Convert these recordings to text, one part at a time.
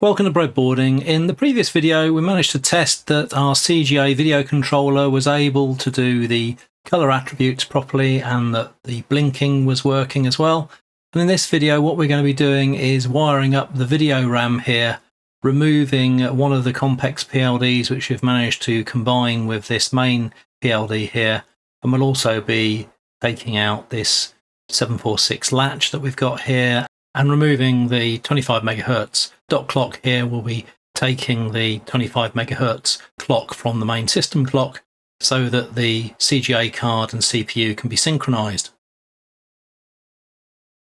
Welcome to Breadboarding. In the previous video, we managed to test that our CGA video controller was able to do the color attributes properly and that the blinking was working as well. And in this video, what we're going to be doing is wiring up the video RAM here, removing one of the complex PLDs which we've managed to combine with this main PLD here. And we'll also be taking out this 746 latch that we've got here and removing the 25 megahertz dot clock here. We'll be taking the 25 megahertz clock from the main system clock so that the CGA card and CPU can be synchronized.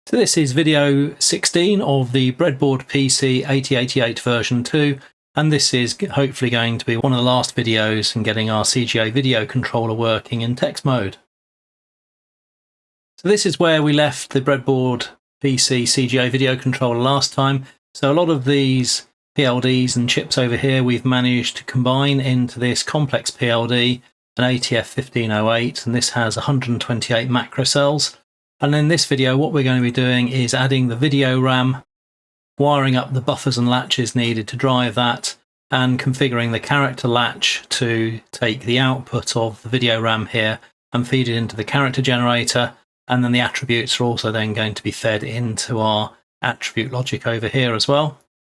So this is video 16 of the Breadboard PC 8088 version 2, and this is hopefully going to be one of the last videos in getting our CGA video controller working in text mode. So this is where we left the Breadboard PC CGA video controller last time. So a lot of these PLDs and chips over here we've managed to combine into this complex PLD, an ATF1508, and this has 128 macro cells. And in this video what we're going to be doing is adding the video RAM, wiring up the buffers and latches needed to drive that, and configuring the character latch to take the output of the video RAM here and feed it into the character generator. And then the attributes are also then going to be fed into our attribute logic over here as well.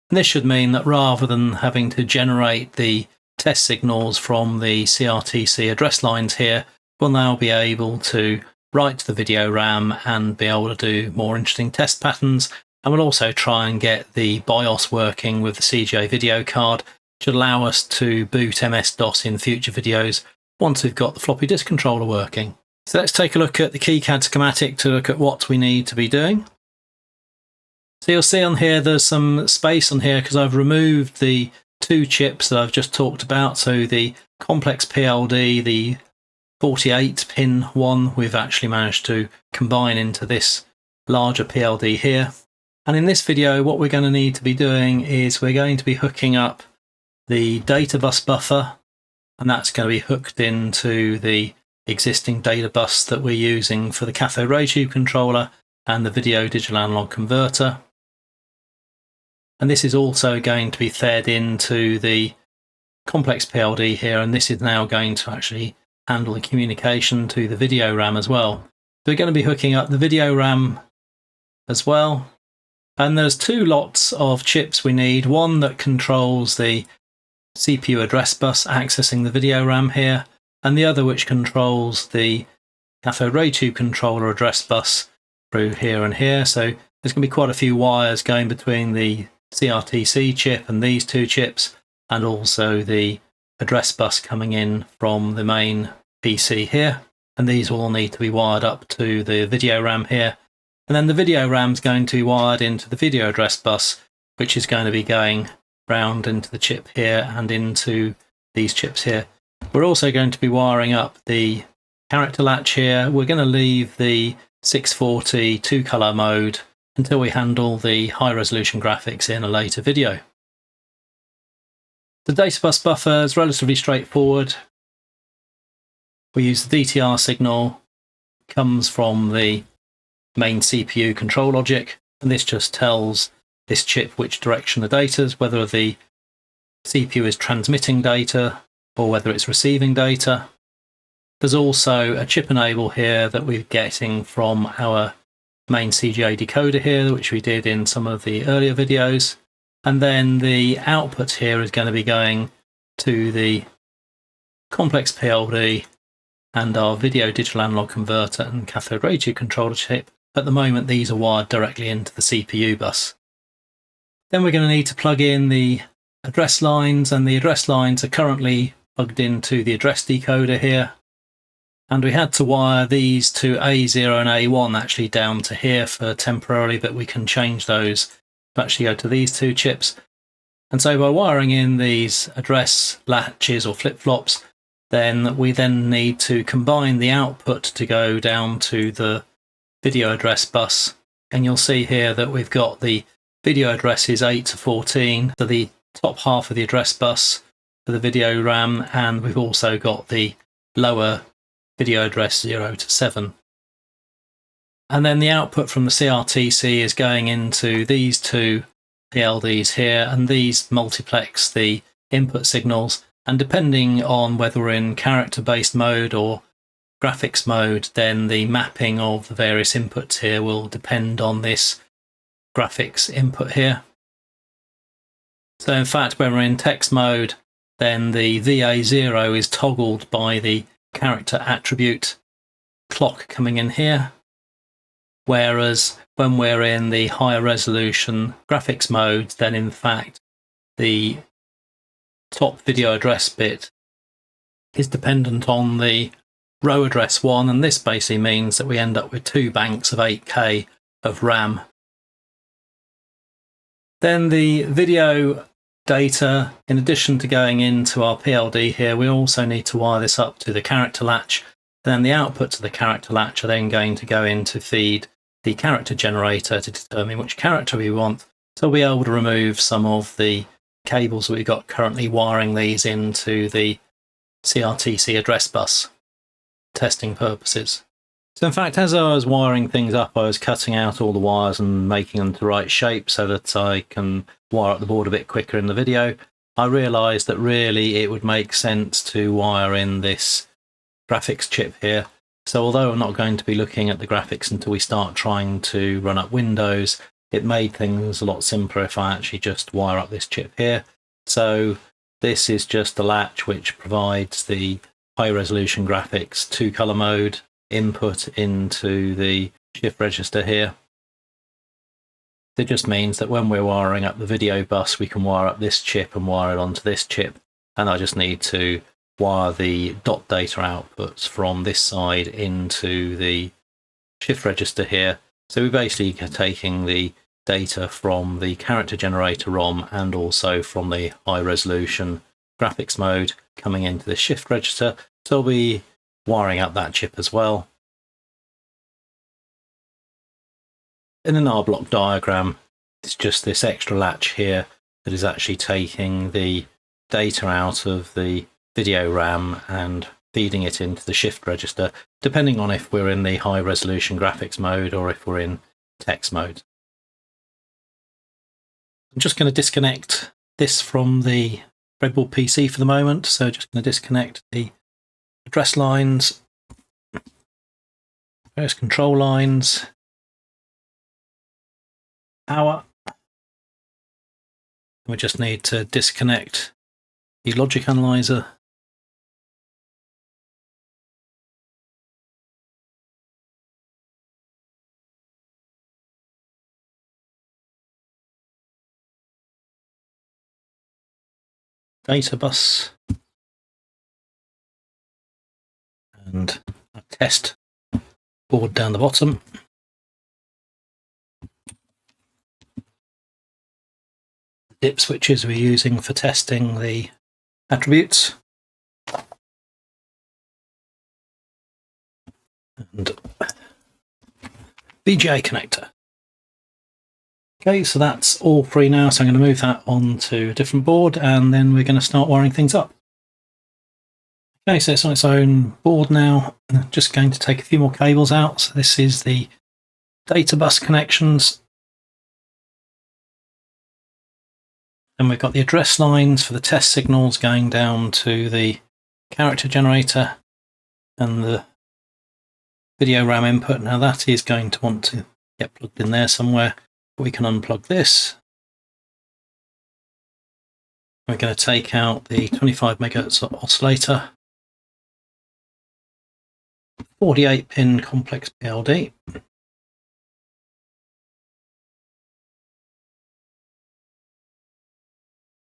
And this should mean that rather than having to generate the test signals from the CRTC address lines here, we'll now be able to write to the video RAM and be able to do more interesting test patterns. And we'll also try and get the BIOS working with the CGA video card, which will allow us to boot MS-DOS in future videos once we've got the floppy disk controller working. So let's take a look at the KiCad schematic to look at what we need to be doing. So you'll see on here there's some space on here because I've removed the two chips that I've just talked about. So the complex PLD, the 48 pin one, we've actually managed to combine into this larger PLD here. And in this video what we're going to need to be doing is we're going to be hooking up the data bus buffer, and that's going to be hooked into the existing data bus that we're using for the cathode ray tube controller and the video digital analog converter. And this is also going to be fed into the complex PLD here, and this is now going to actually handle the communication to the video RAM as well. So we're going to be hooking up the video RAM as well. And there's two lots of chips we need, one that controls the CPU address bus accessing the video RAM here, and the other which controls the cathode ray tube controller address bus through here and here. So there's going to be quite a few wires going between the CRTC chip and these two chips, and also the address bus coming in from the main PC here. And these all need to be wired up to the video RAM here. And then the video RAM is going to be wired into the video address bus, which is going to be going round into the chip here and into these chips here. We're also going to be wiring up the character latch here. We're going to leave the 640 two-color mode until we handle the high-resolution graphics in a later video. The data bus buffer is relatively straightforward. We use the DTR signal, comes from the main CPU control logic, and this just tells this chip which direction the data is, whether the CPU is transmitting data or whether it's receiving data. There's also a chip enable here that we're getting from our main CGA decoder here, which we did in some of the earlier videos. And then the output here is going to be going to the complex PLD and our video digital analog converter and cathode ray tube controller chip. At the moment, these are wired directly into the CPU bus. Then we're going to need to plug in the address lines, and the address lines are currently plugged into the address decoder here. And we had to wire these to A0 and A1 actually down to here for temporarily, but we can change those to actually go to these two chips. And so by wiring in these address latches or flip-flops, then we then need to combine the output to go down to the video address bus. And you'll see here that we've got the video addresses 8 to 14, so the top half of the address bus for the video RAM, and we've also got the lower video address 0 to 7. And then the output from the CRTC is going into these two PLDs here, and these multiplex the input signals, and depending on whether we're in character-based mode or graphics mode, then the mapping of the various inputs here will depend on this graphics input here. So in fact, when we're in text mode, then the VA0 is toggled by the character attribute clock coming in here, whereas when we're in the higher resolution graphics mode, then in fact the top video address bit is dependent on the row address 1, and this basically means that we end up with 2 banks of 8K of RAM. Then the video data, in addition to going into our PLD here, we also need to wire this up to the character latch. Then the outputs of the character latch are then going to go in to feed the character generator to determine which character we want. So we'll be able to remove some of the cables that we've got currently wiring these into the CRTC address bus testing purposes. So in fact, as I was wiring things up, I was cutting out all the wires and making them the right shape so that I can wire up the board a bit quicker in the video. I realised that really it would make sense to wire in this graphics chip here. So although I'm not going to be looking at the graphics until we start trying to run up Windows, it made things a lot simpler if I actually just wire up this chip here. So this is just the latch which provides the high resolution graphics 2-color mode input into the shift register here. It just means that when we're wiring up the video bus, we can wire up this chip and wire it onto this chip, and I just need to wire the dot data outputs from this side into the shift register here. So we're basically taking the data from the character generator ROM and also from the high resolution graphics mode coming into the shift register. So I'll be wiring up that chip as well. In an R block diagram, it's just this extra latch here that is actually taking the data out of the video RAM and feeding it into the shift register, depending on if we're in the high resolution graphics mode or if we're in text mode. I'm just going to disconnect this from the Breadboard PC for the moment, so just going to disconnect the address lines, various control lines, power. We just need to disconnect the logic analyzer. Data bus. And a test board down the bottom. Dip switches we're using for testing the attributes. And VGA connector. Okay, so that's all free now, so I'm going to move that onto a different board and then we're going to start wiring things up. Okay, so it's on its own board now. I'm just going to take a few more cables out. So this is the data bus connections. And we've got the address lines for the test signals going down to the character generator and the video RAM input. Now that is going to want to get plugged in there somewhere. We can unplug this. We're going to take out the 25 MHz oscillator, 48 pin complex PLD,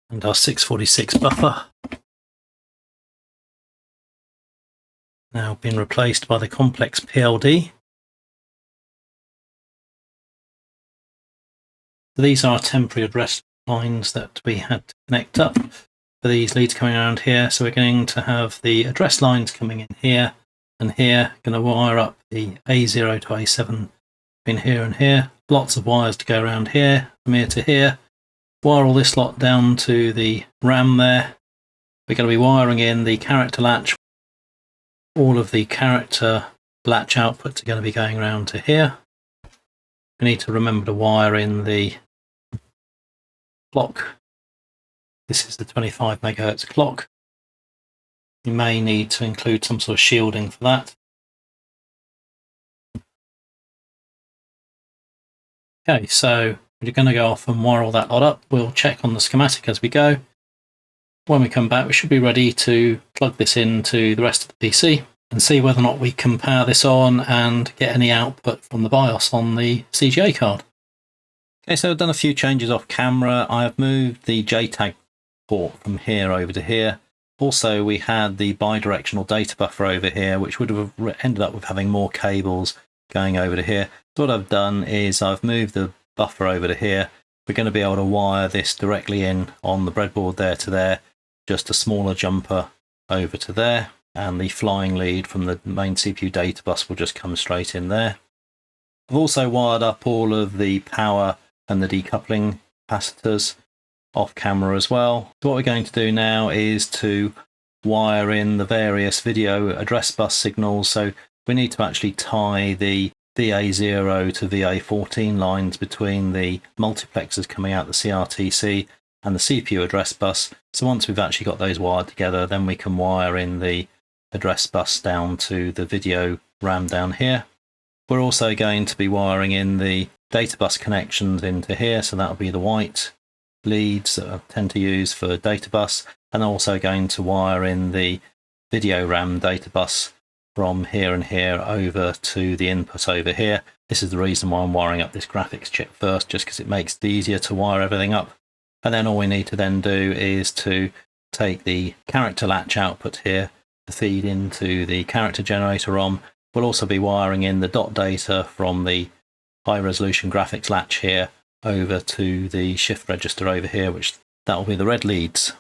and our 646 buffer, now been replaced by the complex PLD. So these are temporary address lines that we had to connect up for these leads coming around here. So we're going to have the address lines coming in here and here. Going to wire up the A0 to A7 in here and here. Lots of wires to go around here, from here to here. Wire all this lot down to the RAM there. We're going to be wiring in the character latch. All of the character latch outputs are going to be going around to here. We need to remember to wire in the clock. This is the 25 megahertz clock. You may need to include some sort of shielding for that. Okay, so we're going to go off and wire all that lot up. We'll check on the schematic as we go. When we come back, we should be ready to plug this into the rest of the PC and see whether or not we can power this on and get any output from the BIOS on the CGA card. Okay, so I've done a few changes off camera. I've moved the JTAG port from here over to here. Also, we had the bidirectional data buffer over here, which would have ended up with having more cables going over to here. So what I've done is I've moved the buffer over to here. We're going to be able to wire this directly in on the breadboard there to there, just a smaller jumper over to there, and the flying lead from the main CPU data bus will just come straight in there. I've also wired up all of the power and the decoupling capacitors off camera as well. So what we're going to do now is to wire in the various video address bus signals. So we need to actually tie the VA0 to VA14 lines between the multiplexers coming out the CRTC and the CPU address bus. So once we've actually got those wired together, then we can wire in the address bus down to the video RAM down here. We're also going to be wiring in the data bus connections into here, so that'll be the white leads that I tend to use for data bus, and also going to wire in the video RAM data bus from here and here over to the input over here. This is the reason why I'm wiring up this graphics chip first, just because it makes it easier to wire everything up. And then all we need to then do is to take the character latch output here to feed into the character generator ROM. We'll also be wiring in the dot data from the high resolution graphics latch here over to the shift register over here, which that will be the red leads.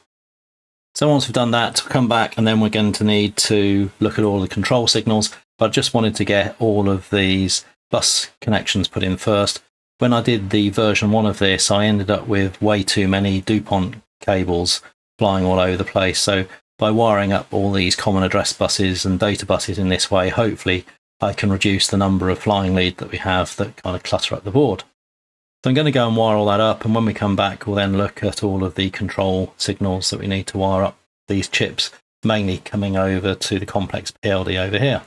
So once we've done that, we'll come back and then we're going to need to look at all the control signals. But I just wanted to get all of these bus connections put in first. When I did the version 1 of this, I ended up with way too many DuPont cables flying all over the place. So by wiring up all these common address buses and data buses in this way, hopefully I can reduce the number of flying lead that we have that kind of clutter up the board. So I'm going to go and wire all that up, and when we come back, we'll then look at all of the control signals that we need to wire up these chips, mainly coming over to the complex PLD over here.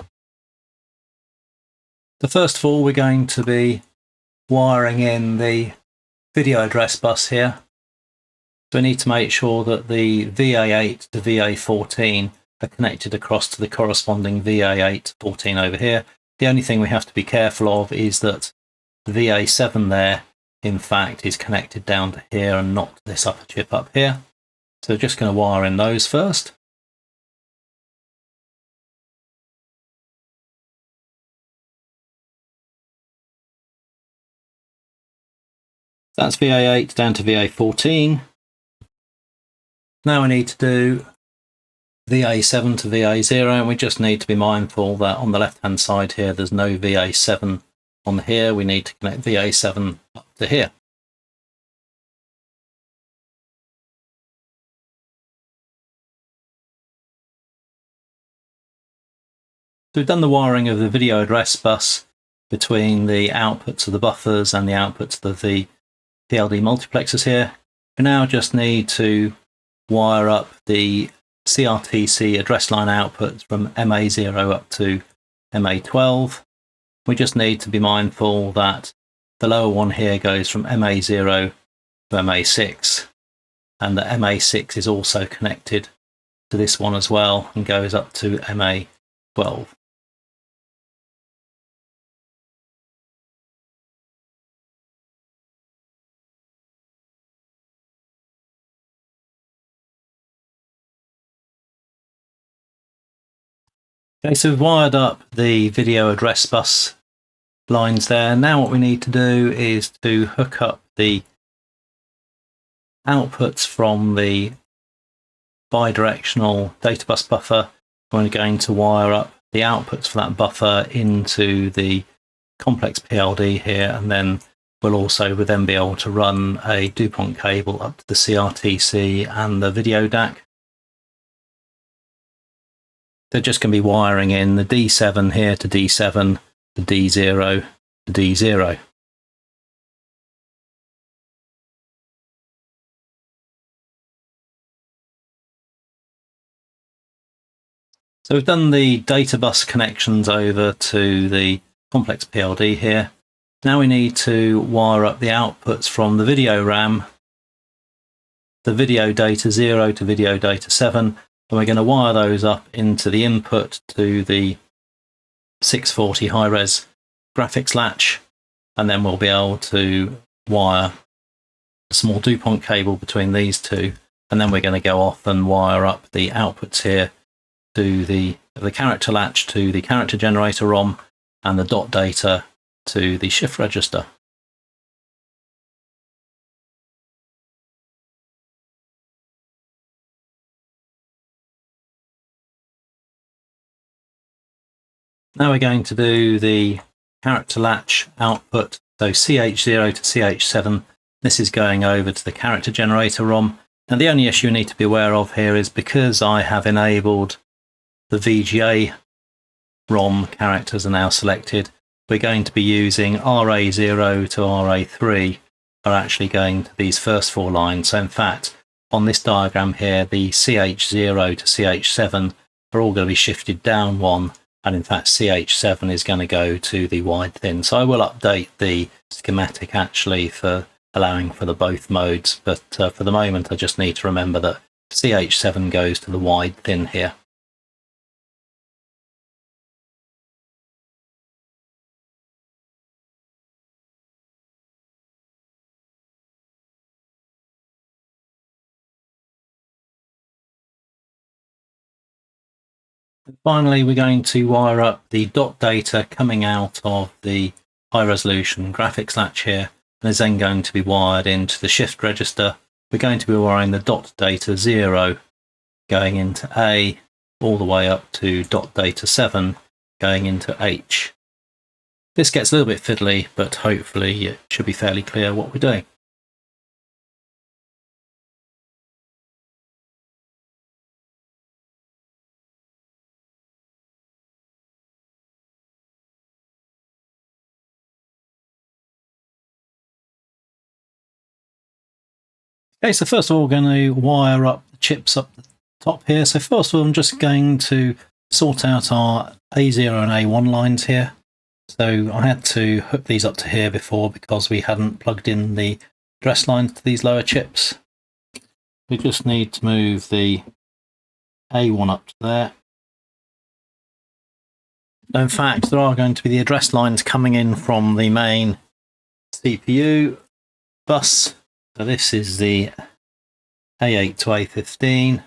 So first of all, we're going to be wiring in the video address bus here. So we need to make sure that the VA8 to VA14 are connected across to the corresponding VA8 14 over here. The only thing we have to be careful of is that the VA7 there, in fact, is connected down to here and not to this upper chip up here. So just going to wire in those first. That's VA8 down to VA14. Now we need to do VA7 to VA0, and we just need to be mindful that on the left hand side here there's no VA7 on here. We need to connect VA7 up to here. So we've done the wiring of the video address bus between the outputs of the buffers and the outputs of the PLD multiplexers here. We now just need to wire up the CRTC address line outputs from MA0 up to MA12. We just need to be mindful that the lower one here goes from MA0 to MA6, and the MA6 is also connected to this one as well and goes up to MA12. Okay, so we've wired up the video address bus lines there. Now what we need to do is to hook up the outputs from the bidirectional data bus buffer. We're going to wire up the outputs for that buffer into the complex PLD here, and then we'll also then be able to run a DuPont cable up to the CRTC and the video DAC. They're just going to be wiring in the D7 here to D7, the D0 to D0. So we've done the data bus connections over to the complex PLD here. Now we need to wire up the outputs from the video RAM, the video data 0 to video data 7, and we're going to wire those up into the input to the 640 high-res graphics latch, and then we'll be able to wire a small DuPont cable between these two, and then we're going to go off and wire up the outputs here to the character latch to the character generator ROM and the dot data to the shift register. Now we're going to do the character latch output, so CH0 to CH7. This is going over to the character generator ROM. Now the only issue you need to be aware of here is because I have enabled the VGA ROM characters are now selected, we're going to be using RA0 to RA3 are actually going to these first four lines. So in fact, on this diagram here, the CH0 to CH7 are all going to be shifted down one, and in fact CH7 is going to go to the wide thin. So I will update the schematic actually for allowing for the both modes, but for the moment I just need to remember that CH7 goes to the wide thin here. Finally, we're going to wire up the dot data coming out of the high resolution graphics latch here, and is then going to be wired into the shift register. We're going to be wiring the dot data 0 going into A all the way up to dot data 7 going into H. This gets a little bit fiddly, but hopefully it should be fairly clear what we're doing. Okay, so first of all, we're going to wire up the chips up the top here. So first of all, I'm just going to sort out our A0 and A1 lines here. So I had to hook these up to here before because we hadn't plugged in the address lines to these lower chips. We just need to move the A1 up to there. In fact, there are going to be the address lines coming in from the main CPU bus. So this is the A8 to A15.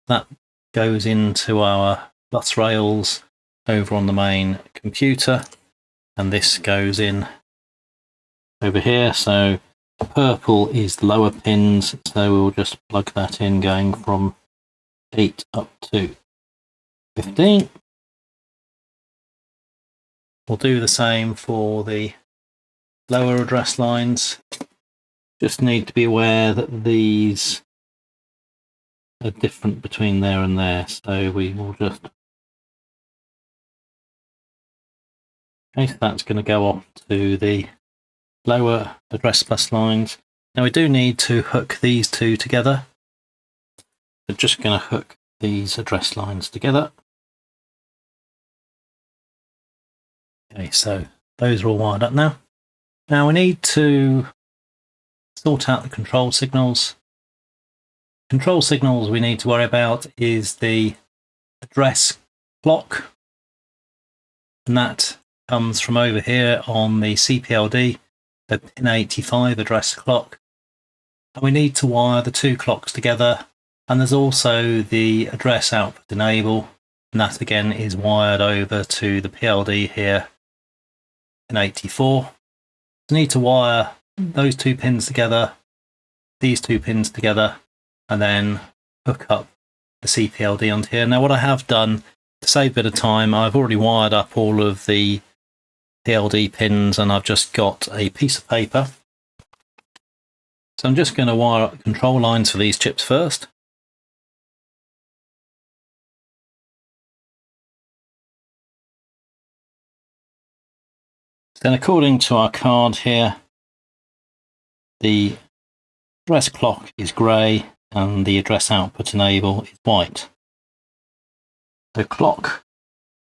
That goes into our bus rails over on the main computer, and this goes in over here. So purple is the lower pins, so we'll just plug that in going from 8 up to 15. We'll do the same for the lower address lines. Just need to be aware that these are different between there and there, so we will just... Okay, so that's going to go off to the lower address bus lines. Now we do need to hook these two together. We're just going to hook these address lines together. Okay, so those are all wired up now. Now we need to sort out the control signals. Control signals we need to worry about is the address clock, and that comes from over here on the CPLD, the pin 85 address clock. And we need to wire the two clocks together, and there's also the address output enable, and that again is wired over to the PLD here in 84. So we need to wire those two pins together, these two pins together, and then hook up the CPLD onto here. Now what I have done to save a bit of time, I've already wired up all of the PLD pins, and I've just got a piece of paper. So I'm just going to wire up the control lines for these chips first. Then according to our card here, the address clock is grey and the address output enable is white. The clock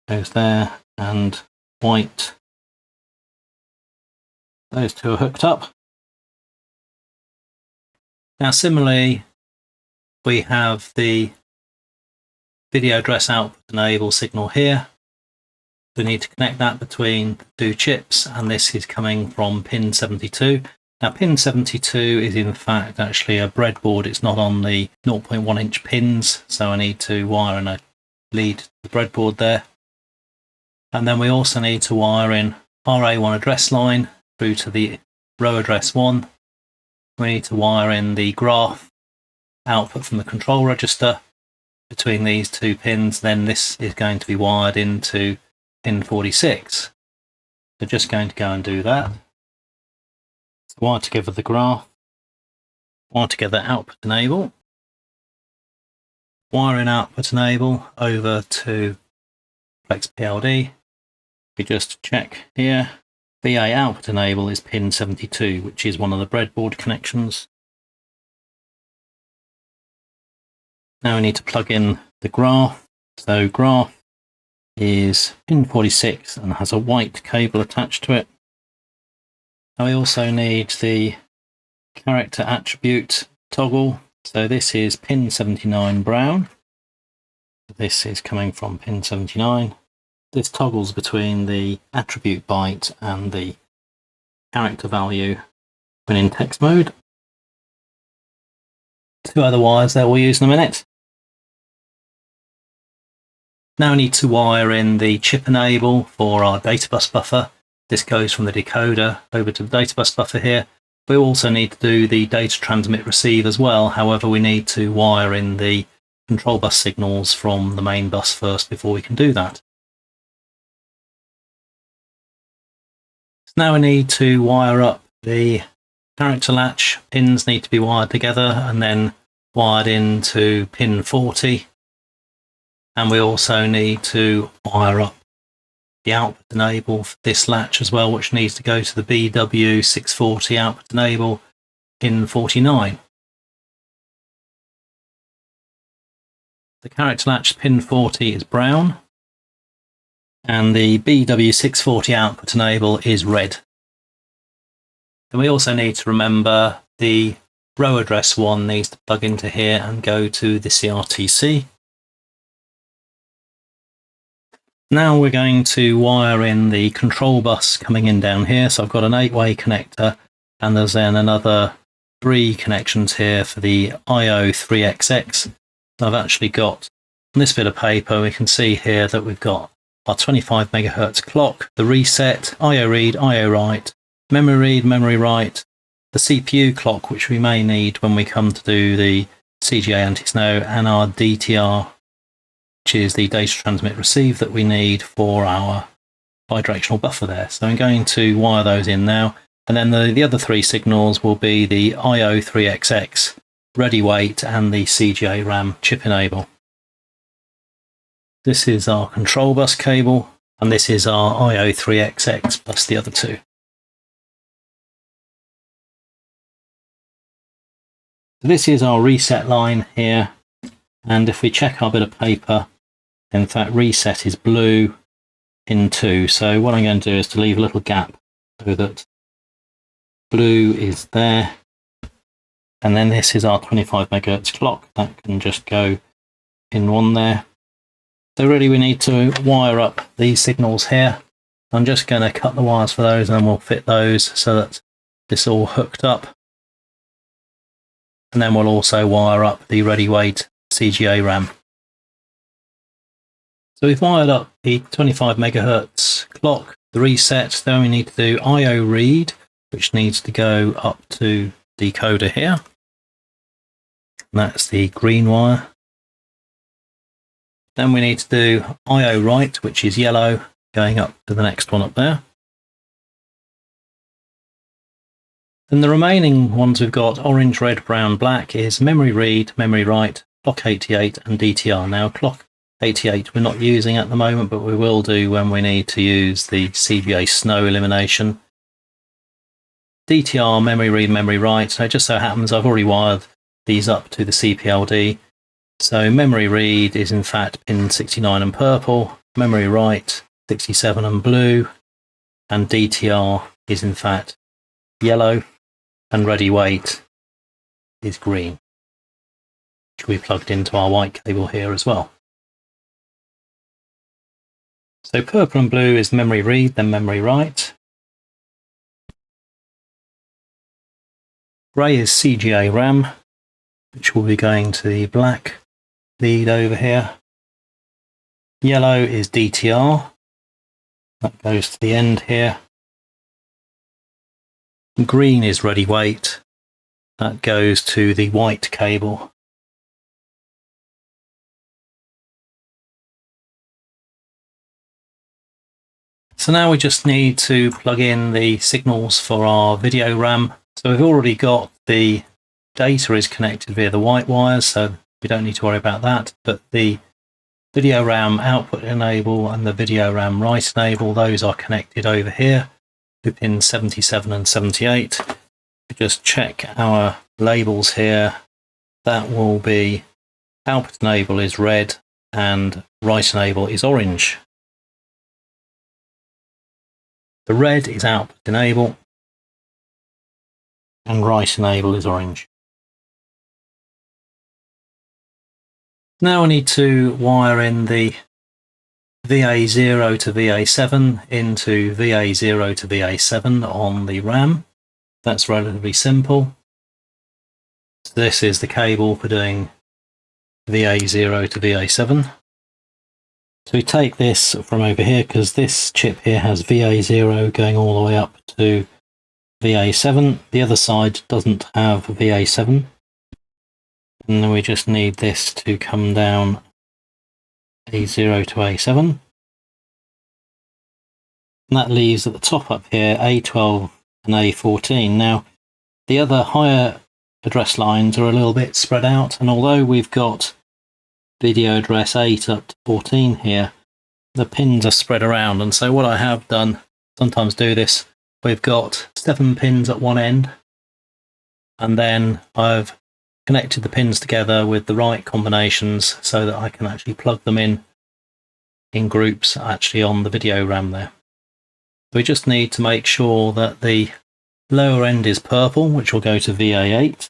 goes there, and white. Those two are hooked up. Now similarly, we have the video address output enable signal here. We need to connect that between the two chips, and this is coming from pin 72. Now pin 72 is in fact actually a breadboard. It's not on the 0.1 inch pins, so I need to wire in a lead to the breadboard there. And then we also need to wire in RA1 address line through to the row address 1. We need to wire in the graph output from the control register between these two pins. Then this is going to be wired into pin 46. So just going to go and do that. So wire together the graph, wire together output enable, wire in output enable over to Flex PLD. We just check here, VA output enable is pin 72, which is one of the breadboard connections. Now we need to plug in the graph. So graph is pin 46 and has a white cable attached to it. Now we also need the character attribute toggle. So this is pin 79 brown. This is coming from pin 79. This toggles between the attribute byte and the character value when in text mode. Two other wires that we'll use in a minute. Now we need to wire in the chip enable for our data bus buffer. This goes from the decoder over to the data bus buffer here. We also need to do the data transmit receive as well. However, we need to wire in the control bus signals from the main bus first before we can do that. So now we need to wire up the character latch. Pins need to be wired together and then wired into pin 40. And we also need to wire up the output enable for this latch as well, which needs to go to the BW640 output enable pin 49. The character latch pin 40 is brown, and the BW640 output enable is red. Then we also need to remember the row address 1 needs to plug into here and go to the CRTC. Now we're going to wire in the control bus coming in down here. So I've got an 8-way connector, and there's then another 3 connections here for the IO3XX. So I've actually got on this bit of paper, we can see here that we've got our 25 megahertz clock, the reset, IO read, IO write, memory read, memory write, the CPU clock, which we may need when we come to do the CGA anti-snow, and our DTR, which is the data transmit receive that we need for our bidirectional buffer there. So I'm going to wire those in now. And then the other 3 signals will be the IO3XX, ready wait, and the CGA RAM chip enable. This is our control bus cable, and this is our IO3XX plus the other 2. So this is our reset line here. And if we check our bit of paper, in fact, reset is blue pin 2. So what I'm going to do is to leave a little gap so that blue is there. And then this is our 25 megahertz clock. That can just go pin 1 there. So really we need to wire up these signals here. I'm just going to cut the wires for those, and then we'll fit those so that this all hooked up. And then we'll also wire up the ready wait CGA RAM. So we've wired up the 25 megahertz clock, the reset. Then we need to do IO read, which needs to go up to decoder here. And that's the green wire. Then we need to do IO write, which is yellow, going up to the next one up there. Then the remaining ones we've got orange, red, brown, black is memory read, memory write, clock 88 and DTR. Now clock 88 we're not using at the moment, but we will do when we need to use the CGA snow elimination. DTR, memory read, memory write. So it just so happens I've already wired these up to the CPLD. So memory read is in fact pin 69 and purple, memory write 67 and blue, and DTR is in fact yellow, and ready wait is green, which we plugged into our white cable here as well. So purple and blue is memory read, then memory write. Grey is CGA RAM, which will be going to the black lead over here. Yellow is DTR, that goes to the end here. Green is ready wait, that goes to the white cable. So now we just need to plug in the signals for our video RAM. So we've already got the data is connected via the white wires, so we don't need to worry about that. But the video RAM output enable and the video RAM write enable, those are connected over here to pins 77 and 78. We just check our labels here. That will be output enable is red and write enable is orange. The red is output enable and write enable is orange. Now I need to wire in the VA0 to VA7 into VA0 to VA7 on the RAM. That's relatively simple. So this is the cable for doing VA0 to VA7. So we take this from over here because this chip here has VA0 going all the way up to VA7. The other side doesn't have VA7. And then we just need this to come down A0 to A7. And that leaves at the top up here A12 and A14. Now, the other higher address lines are a little bit spread out, and although we've got video address 8 up to 14 here, the pins are spread around. And so what I have done, sometimes do this, we've got 7 pins at one end, and then I've connected the pins together with the right combinations so that I can actually plug them in groups actually on the video RAM there. We just need to make sure that the lower end is purple, which will go to VA8.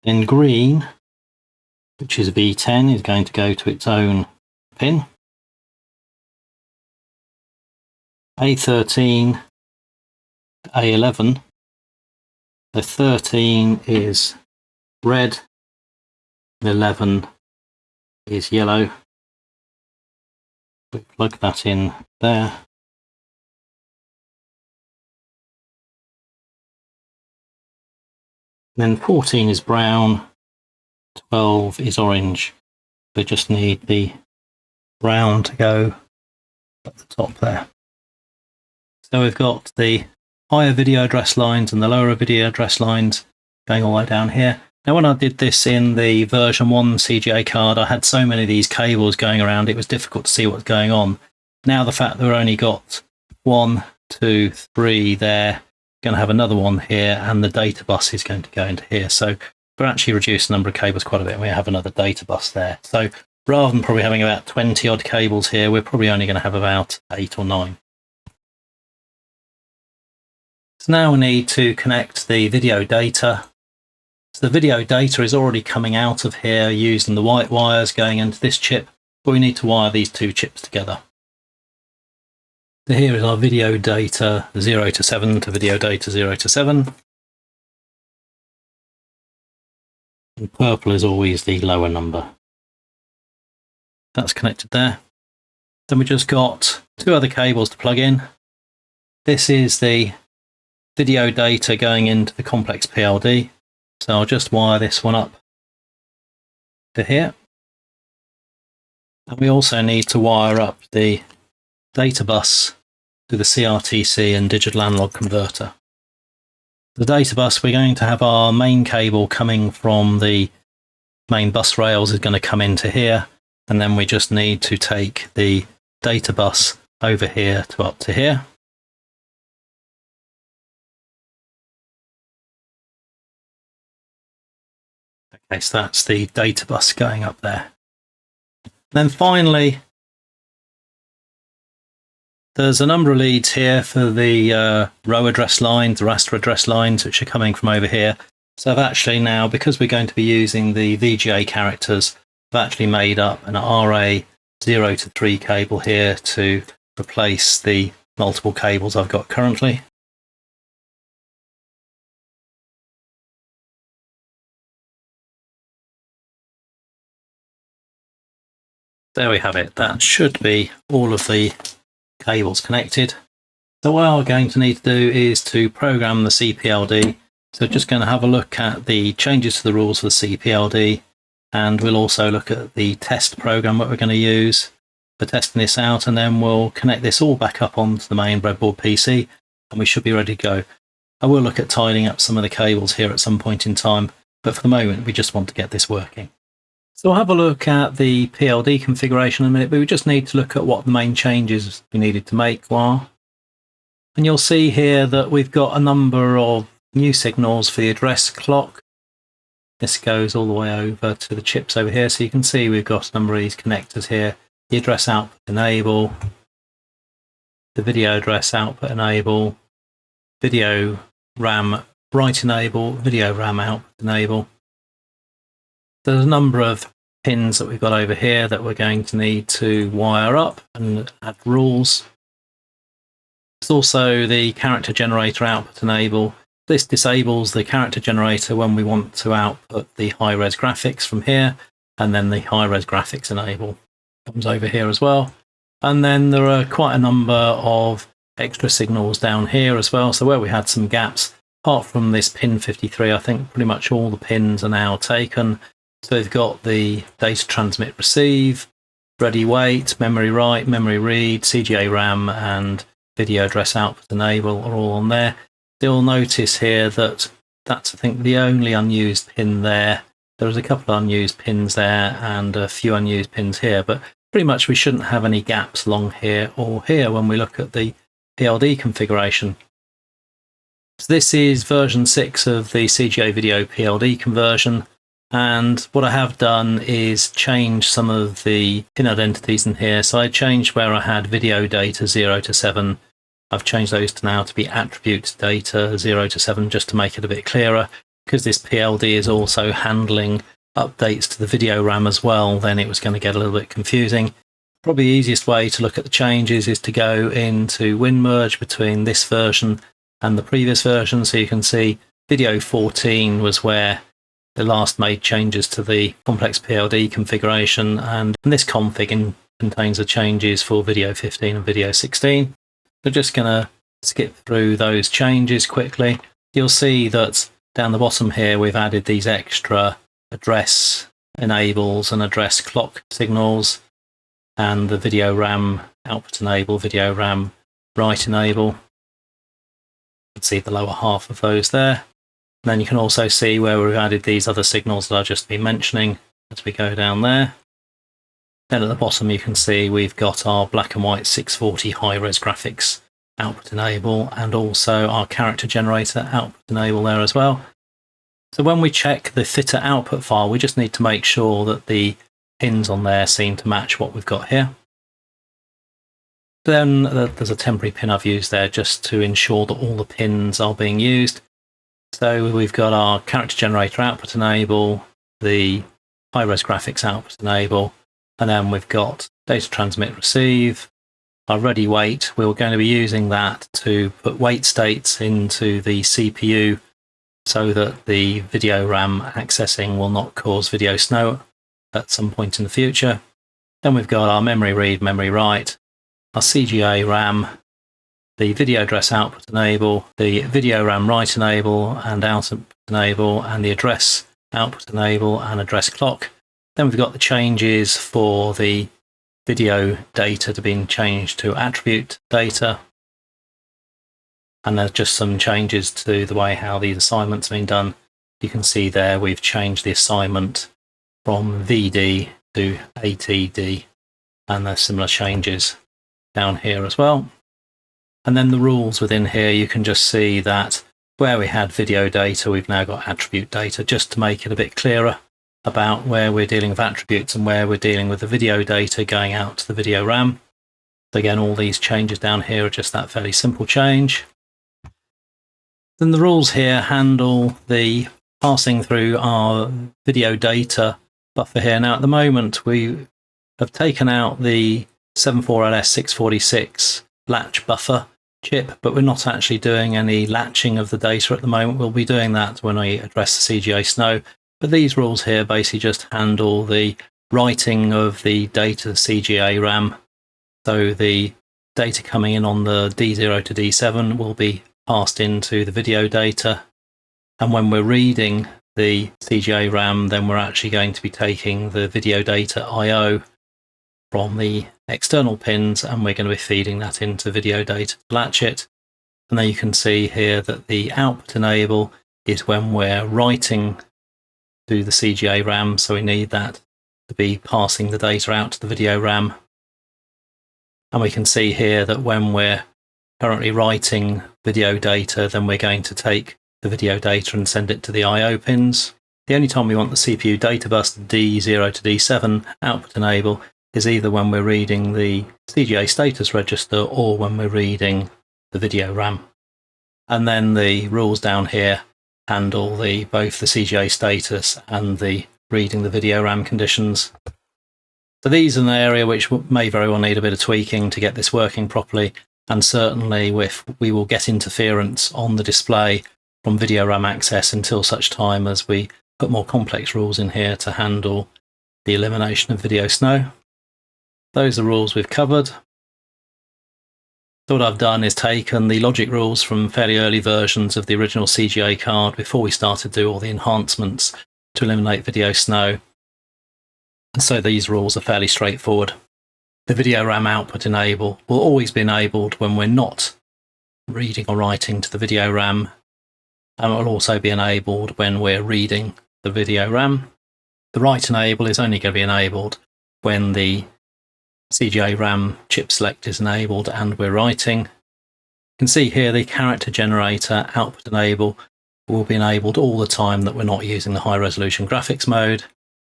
Then green, which is V10, is going to go to its own pin. A13, A11. The 13 is red, the 11 is yellow. We plug that in there. Then 14 is brown, 12 is orange. We just need the brown to go at the top there. So we've got the higher video address lines and the lower video address lines going all the way down here. Now when I did this in the version 1 CGA card, I had so many of these cables going around, it was difficult to see what's going on. Now the fact that we've only got 1, 2, 3 there, going to have another one here, and the data bus is going to go into here. So we're actually reduced the number of cables quite a bit, and we have another data bus there. So rather than probably having about 20 odd cables here, we're probably only going to have about 8 or 9. So now we need to connect the video data. So the video data is already coming out of here using the white wires going into this chip, but we need to wire these two chips together. So here is our video data 0 to 7 to video data 0 to 7. And purple is always the lower number. That's connected there. Then we just got 2 other cables to plug in. This is the video data going into the complex PLD. So I'll just wire this one up to here. And we also need to wire up the data bus to the CRTC and digital analog converter. The data bus, we're going to have our main cable coming from the main bus rails is going to come into here, and then we just need to take the data bus over here to up to here. Okay, so that's the data bus going up there. Then finally, there's a number of leads here for the row address lines, the raster address lines, which are coming from over here. So I've actually now, because we're going to be using the VGA characters, I've actually made up an RA 0 to 3 cable here to replace the multiple cables I've got currently. There we have it. That should be all of the cables connected. So what I'm going to need to do is to program the CPLD. So just going to have a look at the changes to the rules for the CPLD, and we'll also look at the test program that we're going to use for testing this out, and then we'll connect this all back up onto the main Breadboard PC and we should be ready to go. I will look at tidying up some of the cables here at some point in time, but for the moment we just want to get this working. So I'll have a look at the PLD configuration in a minute, but we just need to look at what the main changes we needed to make were. And you'll see here that we've got a number of new signals for the address clock. This goes all the way over to the chips over here, so you can see we've got a number of these connectors here. The address output enable, the video address output enable, video RAM write enable, video RAM output enable. There's a number of pins that we've got over here that we're going to need to wire up and add rules. There's also the character generator output enable. This disables the character generator when we want to output the high-res graphics from here, and then the high-res graphics enable comes over here as well. And then there are quite a number of extra signals down here as well. So where we had some gaps, apart from this pin 53, I think pretty much all the pins are now taken. So we've got the data transmit receive, ready wait, memory write, memory read, CGA RAM and video address output enable are all on there. You'll notice here that that's, I think, the only unused pin there. There's a couple of unused pins there and a few unused pins here, but pretty much we shouldn't have any gaps along here or here when we look at the PLD configuration. So this is version 6 of the CGA video PLD conversion. And what I have done is change some of the pin identities in here. So I changed where I had video data 0 to 7. I've changed those to now to be attribute data 0 to 7 just to make it a bit clearer. Because this PLD is also handling updates to the video RAM as well, then it was going to get a little bit confusing. Probably the easiest way to look at the changes is to go into WinMerge between this version and the previous version. So you can see video 14 was where the last made changes to the complex PLD configuration, and this config contains the changes for video 15 and video 16. We're just going to skip through those changes quickly. You'll see that down the bottom here we've added these extra address enables and address clock signals, and the video RAM output enable, video RAM write enable. You can see the lower half of those there. And then you can also see where we've added these other signals that I've just been mentioning as we go down there. Then at the bottom you can see we've got our black and white 640 high-res graphics output enable and also our character generator output enable there as well. So when we check the fitter output file, we just need to make sure that the pins on there seem to match what we've got here. Then there's a temporary pin I've used there just to ensure that all the pins are being used. So we've got our character generator output enable, the high-res graphics output enable, and then we've got data transmit receive, our ready wait. We're going to be using that to put wait states into the CPU so that the video RAM accessing will not cause video snow at some point in the future. Then we've got our memory read, memory write, our CGA RAM, the video address output enable, the video RAM write enable and output enable, and the address output enable and address clock. Then we've got the changes for the video data to being changed to attribute data. And there's just some changes to the way how these assignments have been done. You can see there we've changed the assignment from VD to ATD, and there's similar changes down here as well. And then the rules within here, you can just see that where we had video data, we've now got attribute data, just to make it a bit clearer. about where we're dealing with attributes and where we're dealing with the video data going out to the video RAM. So again, all these changes down here are just that fairly simple change. Then the rules here handle the passing through our video data buffer here. Now at the moment we have taken out the 74LS646 latch buffer chip, but we're not actually doing any latching of the data at the moment. We'll be doing that when I address the CGA Snow. But these rules here basically just handle the writing of the data CGA RAM. So the data coming in on the D0 to D7 will be passed into the video data. And when we're reading the CGA RAM, then we're actually going to be taking the video data I/O from the external pins, and we're going to be feeding that into video data to latch it. And then you can see here that the output enable is when we're writing to the CGA RAM, so we need that to be passing the data out to the video RAM. And we can see here that when we're currently writing video data, then we're going to take the video data and send it to the I/O pins. The only time we want the CPU data bus D0 to D7 output enable is either when we're reading the CGA status register or when we're reading the video RAM. And then the rules down here handle both the CGA status and the reading the video RAM conditions. So these are an area which may very well need a bit of tweaking to get this working properly, and certainly we will get interference on the display from video RAM access until such time as we put more complex rules in here to handle the elimination of video snow. Those are rules we've covered. So what I've done is taken the logic rules from fairly early versions of the original CGA card before we started to do all the enhancements to eliminate video snow. And so these rules are fairly straightforward. The video RAM output enable will always be enabled when we're not reading or writing to the video RAM, and it will also be enabled when we're reading the video RAM. The write enable is only going to be enabled when the CGA RAM chip select is enabled and we're writing. You can see here the character generator output enable will be enabled all the time that we're not using the high resolution graphics mode,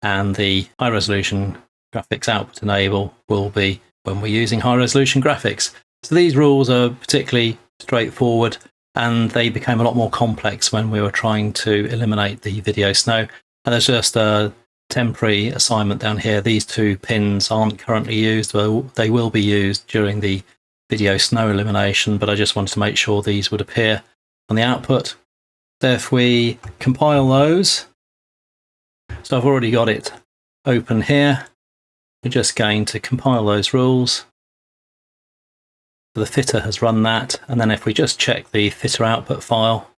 and the high resolution graphics output enable will be when we're using high resolution graphics. So these rules are particularly straightforward, and they became a lot more complex when we were trying to eliminate the video snow. And there's just a temporary assignment down here. These two pins aren't currently used, but they will be used during the video snow elimination, but I just wanted to make sure these would appear on the output. So if we compile those, so I've already got it open here. We're just going to compile those rules. So the fitter has run that, and then if we just check the fitter output file,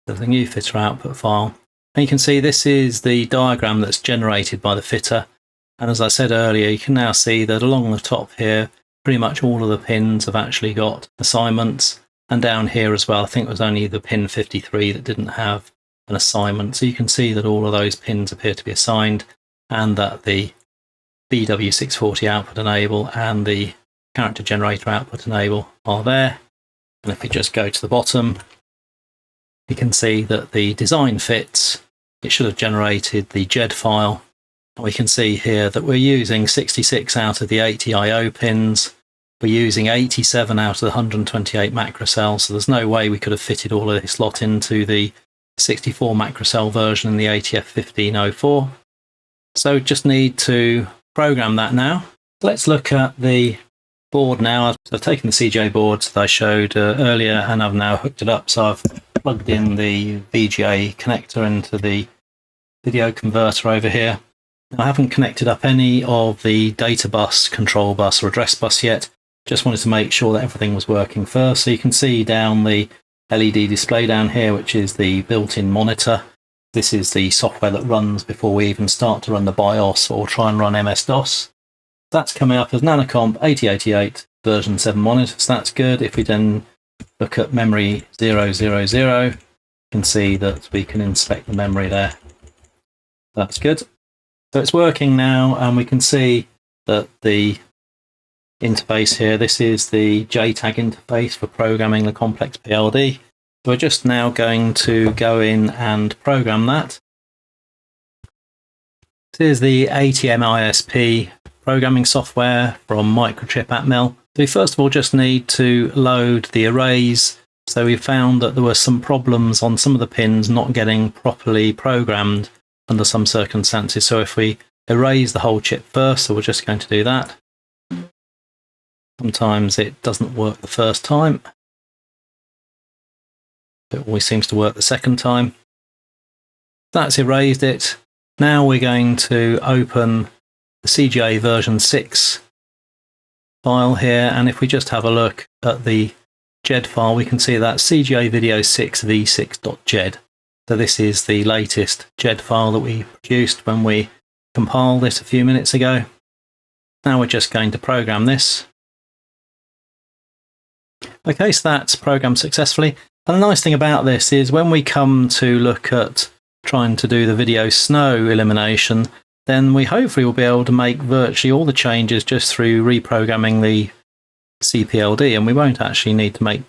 there's a new fitter output file. And you can see this is the diagram that's generated by the fitter. And as I said earlier, you can now see that along the top here, pretty much all of the pins have actually got assignments. And down here as well, I think it was only the pin 53 that didn't have an assignment. So you can see that all of those pins appear to be assigned, and that the BW640 output enable and the character generator output enable are there. And if we just go to the bottom, you can see that the design fits. It should have generated the GED file. We can see here that we're using 66 out of the 80 I/O pins. We're using 87 out of the 128 macro cells, so there's no way we could have fitted all of this lot into the 64 macro cell version in the ATF1504. So just need to program that now. Let's look at the board now. So I've taken the CGA boards that I showed earlier, and I've now hooked it up. So I've plugged in the VGA connector into the video converter over here. I haven't connected up any of the data bus, control bus or address bus yet. Just wanted to make sure that everything was working first. So you can see down the LED display down here, which is the built-in monitor. This is the software that runs before we even start to run the BIOS or try and run MS-DOS. That's coming up as Nanocomp 8088 version 7 monitor, so that's good. If we then look at memory 000, you can see that we can inspect the memory there. That's good. So it's working now, and we can see that the interface here, this is the JTAG interface for programming the complex PLD. So we're just now going to go in and program that. So here's the ATM ISP programming software from Microchip Atmel. So we first of all just need to load the arrays. So we found that there were some problems on some of the pins not getting properly programmed under some circumstances. So if we erase the whole chip first, so we're just going to do that. Sometimes it doesn't work the first time. It always seems to work the second time. That's erased it. Now we're going to open the CGA version 6 file here, and if we just have a look at the GED file, we can see that CGA video 6 v6.ged. So this is the latest GED file that we produced when we compiled it a few minutes ago. Now we're just going to program this. Okay, so that's programmed successfully. And the nice thing about this is when we come to look at trying to do the video snow elimination, then we hopefully will be able to make virtually all the changes just through reprogramming the CPLD, and we won't actually need to make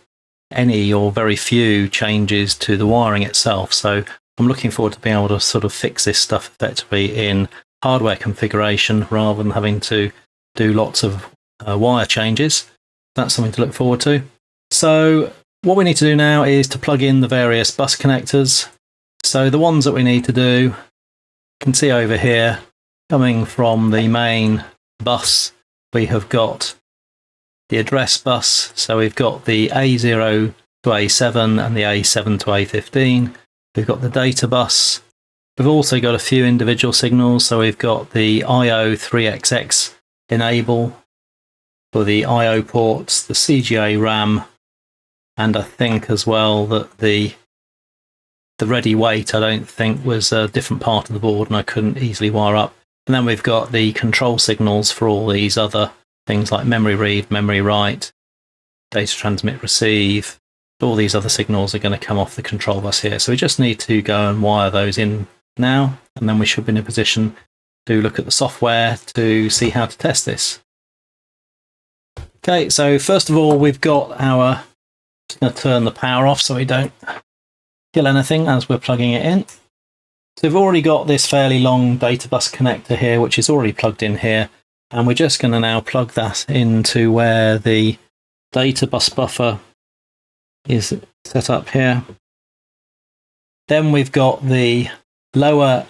any or very few changes to the wiring itself. So I'm looking forward to being able to sort of fix this stuff effectively in hardware configuration rather than having to do lots of wire changes. That's something to look forward to. So what we need to do now is to plug in the various bus connectors. So the ones that we need to do, you can see over here, coming from the main bus, we have got the address bus. So we've got the A0 to A7 and the A7 to A15. We've got the data bus. We've also got a few individual signals. So we've got the IO3XX enable for the IO ports, the CGA RAM, and I think as well that the ready wait I don't think was a different part of the board and I couldn't easily wire up. And then we've got the control signals for all these other things like memory read, memory write, data transmit, receive. All these other signals are going to come off the control bus here. So we just need to go and wire those in now, and then we should be in a position to look at the software to see how to test this. Okay, so first of all, we've got our, just going to turn the power off so we don't kill anything as we're plugging it in. So we've already got this fairly long data bus connector here, which is already plugged in here. And we're just going to now plug that into where the data bus buffer is set up here. Then we've got the lower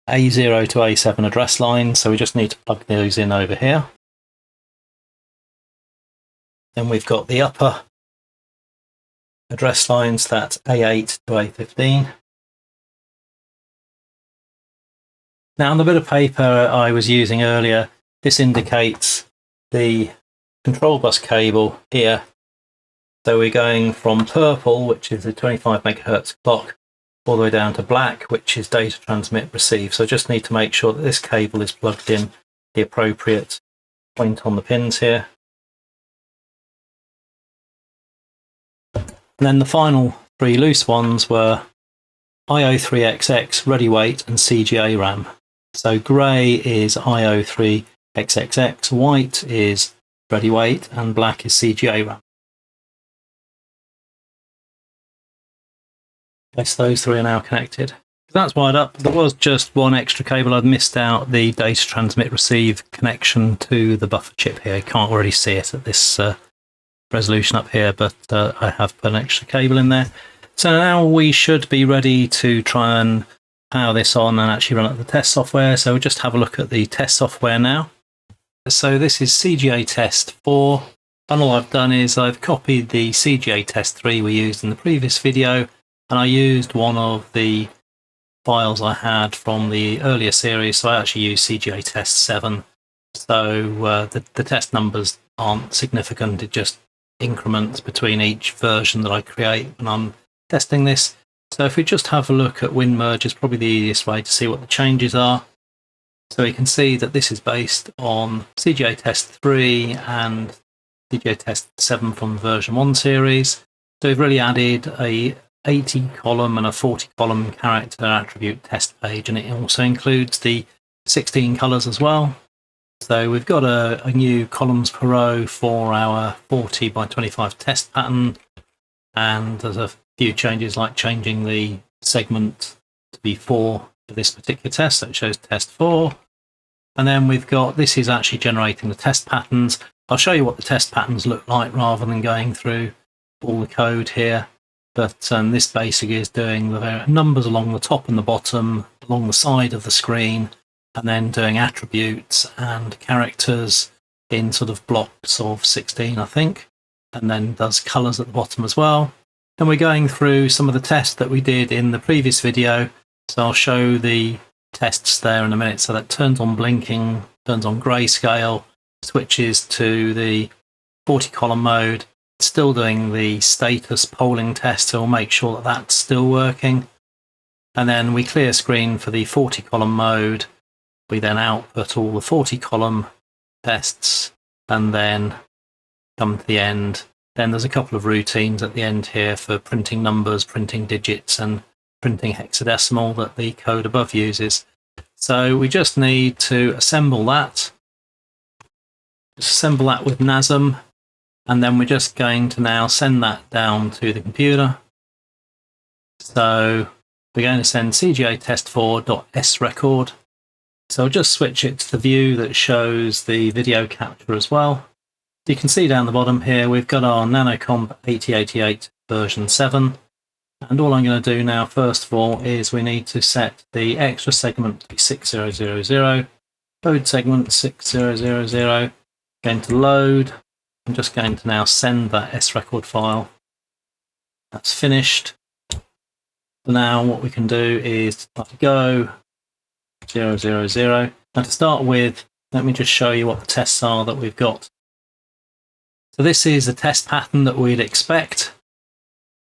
A0 to A7 address line. So we just need to plug those in over here. Then we've got the upper address lines, that's A8 to A15. Now on the bit of paper I was using earlier, this indicates the control bus cable here. So we're going from purple, which is a 25 megahertz clock, all the way down to black, which is data transmit receive. So I just need to make sure that this cable is plugged in the appropriate point on the pins here. And then the final three loose ones were IO3XX, ready wait, and CGA RAM. So grey is IO3XXX, white is ready wait, and black is CGA RAM. Okay, so those three are now connected. That's wired up. There was just one extra cable. I'd missed out the data transmit receive connection to the buffer chip here. You can't already see it at this resolution up here, but I have put an extra cable in there. So now we should be ready to try and power this on and actually run up the test software. So we'll just have a look at the test software now. So this is CGA test 4, and all I've done is I've copied the CGA test 3 we used in the previous video, and I used one of the files I had from the earlier series. So I actually used CGA test 7. So the test numbers aren't significant. It just increments between each version that I create when I'm testing this. So if we just have a look at WinMerge, is probably the easiest way to see what the changes are. So we can see that this is based on CGA test 3 and CGA test 7 from the version 1 series. So we've really added a 80 column and a 40 column character attribute test page, and it also includes the 16 colors as well. So we've got a new columns per row for our 40 by 25 test pattern, and there's a few changes like changing the segment to be 4 for this particular test, so it shows test 4, And then we've got, this is actually generating the test patterns. I'll show you what the test patterns look like rather than going through all the code here. But this basically is doing the numbers along the top and the bottom, along the side of the screen, and then doing attributes and characters in sort of blocks of 16, I think, and then does colors at the bottom as well. Then we're going through some of the tests that we did in the previous video. So I'll show the tests there in a minute. So that turns on blinking, turns on grayscale, switches to the 40 column mode, still doing the status polling test, so we'll make sure that that's still working. And then we clear screen for the 40 column mode. We then output all the 40 column tests and then come to the end. Then there's a couple of routines at the end here for printing numbers, printing digits, and printing hexadecimal that the code above uses. So we just need to assemble that. Just assemble that with NASM, and then we're just going to now send that down to the computer. So we're going to send CGA test4.srecord. So I'll just switch it to the view that shows the video capture as well. You can see down the bottom here we've got our NanoComp 8088 version 7, and all I'm going to do now first of all is we need to set the extra segment to be 6000, code segment 6000, going to load. I'm just going to now send that srecord file. That's finished. So now what we can do is go 000. Now to start with, let me just show you what the tests are that we've got. So this is a test pattern that we'd expect,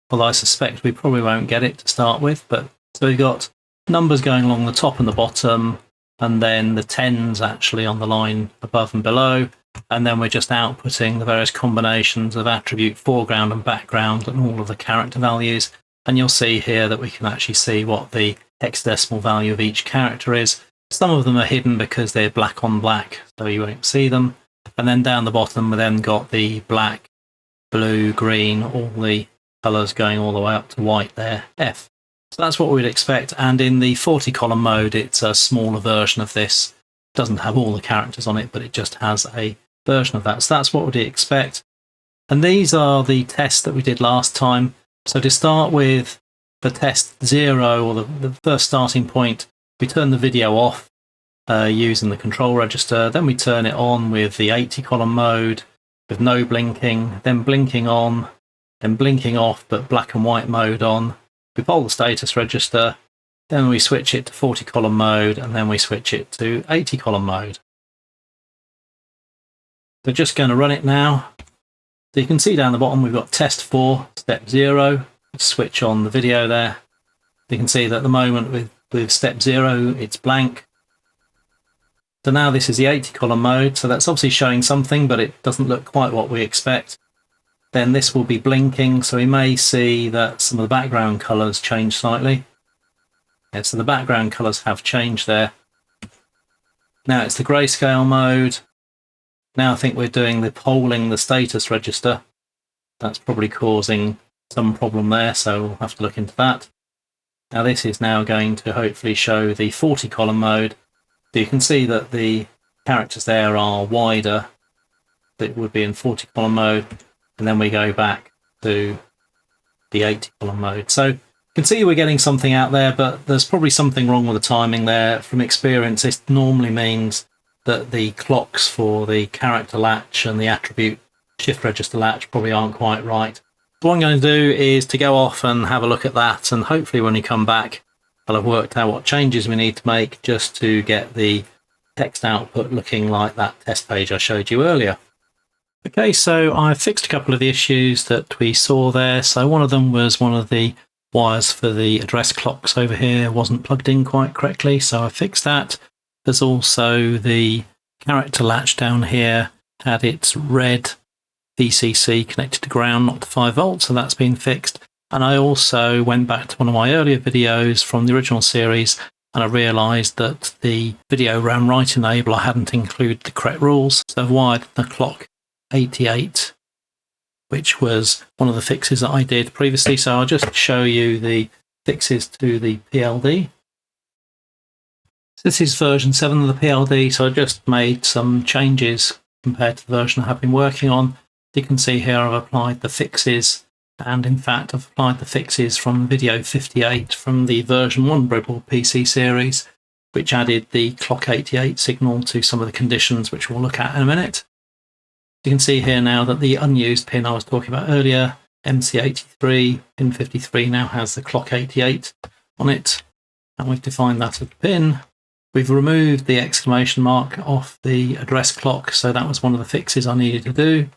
although I suspect we probably won't get it to start with. But so we've got numbers going along the top and the bottom, and then the tens actually on the line above and below. And then we're just outputting the various combinations of attribute foreground and background and all of the character values. And you'll see here that we can actually see what the hexadecimal value of each character is. Some of them are hidden because they're black on black, so you won't see them. And then down the bottom, we then got the black, blue, green, all the colours going all the way up to white there, F. So that's what we'd expect. And in the 40 column mode, it's a smaller version of this. It doesn't have all the characters on it, but it just has a version of that. So that's what we'd expect. And these are the tests that we did last time. So to start with, for test 0, or the first starting point, we turn the video off using the control register. Then we turn it on with the 80 column mode with no blinking, then blinking on, then blinking off but black and white mode on. We poll the status register, then we switch it to 40 column mode, and then we switch it to 80 column mode. So just going to run it now. So you can see down the bottom we've got test 4, step 0. Switch on the video there. You can see that at the moment with step 0 it's blank. So now this is the 80 column mode, so that's obviously showing something, but it doesn't look quite what we expect. Then this will be blinking, so we may see that some of the background colours change slightly. Yeah, so the background colours have changed there. Now it's the grayscale mode. Now I think we're doing the polling the status register. That's probably causing some problem there, so we'll have to look into that. Now this is now going to hopefully show the 40 column mode. So you can see that the characters there are wider. It would be in 40 column mode, and then we go back to the 80 column mode. So you can see we're getting something out there, but there's probably something wrong with the timing there. From experience, this normally means that the clocks for the character latch and the attribute shift register latch probably aren't quite right. What I'm going to do is to go off and have a look at that, and hopefully when we come back I'll have worked out what changes we need to make just to get the text output looking like that test page I showed you earlier. Okay, so I fixed a couple of the issues that we saw there. So one of them was one of the wires for the address clocks over here wasn't plugged in quite correctly, so I fixed that. There's also the character latch down here had its red VCC connected to ground, not to 5 volts, so that's been fixed. And I also went back to one of my earlier videos from the original series, and I realised that the video RAM write enabler hadn't included the correct rules, so I've wired the clock 88, which was one of the fixes that I did previously. So I'll just show you the fixes to the PLD. So this is version 7 of the PLD, so I just made some changes compared to the version I have been working on. You can see here I've applied the fixes, and in fact I've applied the fixes from video 58 from the version 1 Breadboard PC series, which added the clock 88 signal to some of the conditions, which we'll look at in a minute. You can see here now that the unused pin I was talking about earlier, MC83, pin 53, now has the clock 88 on it, and we've defined that as a pin. We've removed the exclamation mark off the address clock, so that was one of the fixes I needed to do.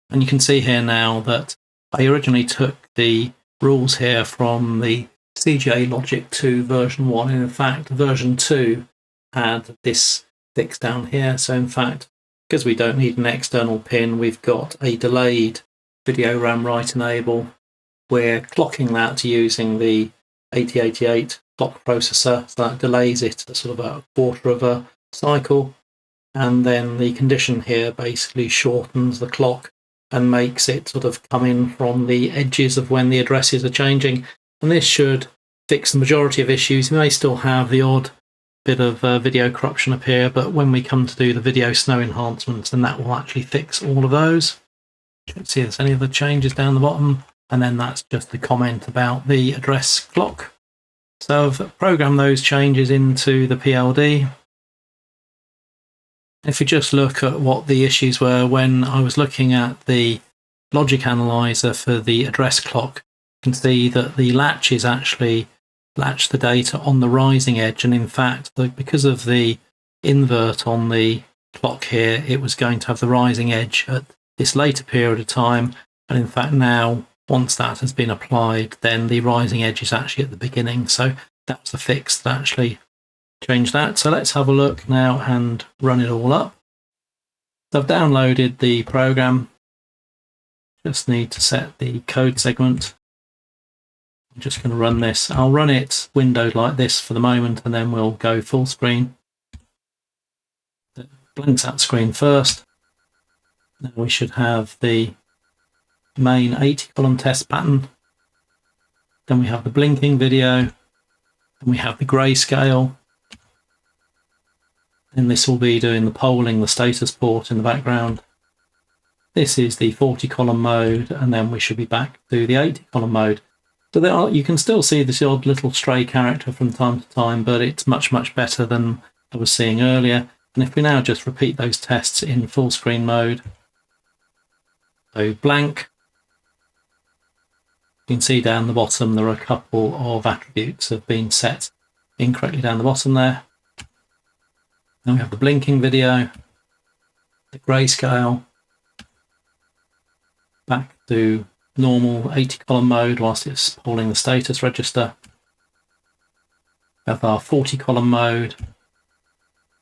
And you can see here now that I originally took the rules here from the CGA Logic 2 version 1, and in fact version 2 had this fix down here. So in fact, because we don't need an external pin, we've got a delayed video RAM write enable. We're clocking that using the 8088 clock processor, so that delays it at sort of a quarter of a cycle, and then the condition here basically shortens the clock and makes it sort of come in from the edges of when the addresses are changing, and this should fix the majority of issues. You may still have the odd bit of video corruption appear, but when we come to do the video snow enhancements, then that will actually fix all of those. You can see there's any other changes down the bottom, and then that's just the comment about the address clock. So I've programmed those changes into the PLD. If you just look at what the issues were when I was looking at the logic analyzer for the address clock, you can see that the latches actually latch the data on the rising edge, and in fact, because of the invert on the clock here, it was going to have the rising edge at this later period of time, and in fact now, once that has been applied, then the rising edge is actually at the beginning. So that was the fix that actually changed that. So let's have a look now and run it all up. So I've downloaded the program. Just need to set the code segment. I'm just going to run this. I'll run it windowed like this for the moment, and then we'll go full screen. It blinks out screen first. Now we should have the main 80-column test pattern. Then we have the blinking video. Then we have the grayscale. And this will be doing the polling, the status port in the background. This is the 40-column mode, and then we should be back to the 80-column mode. So you can still see this odd little stray character from time to time, but it's much, much better than I was seeing earlier. And if we now just repeat those tests in full screen mode, so blank, you can see down the bottom there are a couple of attributes have been set incorrectly down the bottom there. Then we have the blinking video, the grayscale, back to normal 80-column mode whilst it's polling the status register. We have our 40-column mode,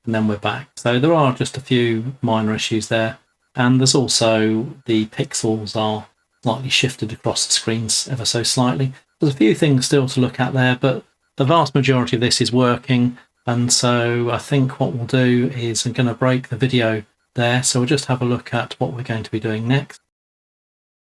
and then we're back. So there are just a few minor issues there, and there's also the pixels are slightly shifted across the screens ever so slightly. There's a few things still to look at there, but the vast majority of this is working, and so I think what we'll do is I'm going to break the video there, so we'll just have a look at what we're going to be doing next.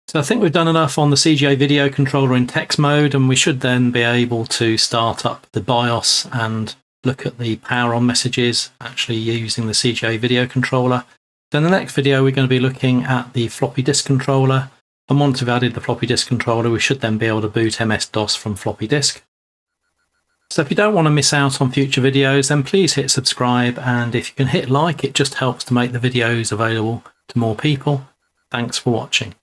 So I think we've done enough on the CGA video controller in text mode, and we should then be able to start up the BIOS and look at the power on messages actually using the CGA video controller. Then the next video we're going to be looking at the floppy disk controller, and once we've added the floppy disk controller we should then be able to boot MS-DOS from floppy disk. So if you don't want to miss out on future videos, then please hit subscribe, and if you can hit like, it just helps to make the videos available to more people. Thanks for watching.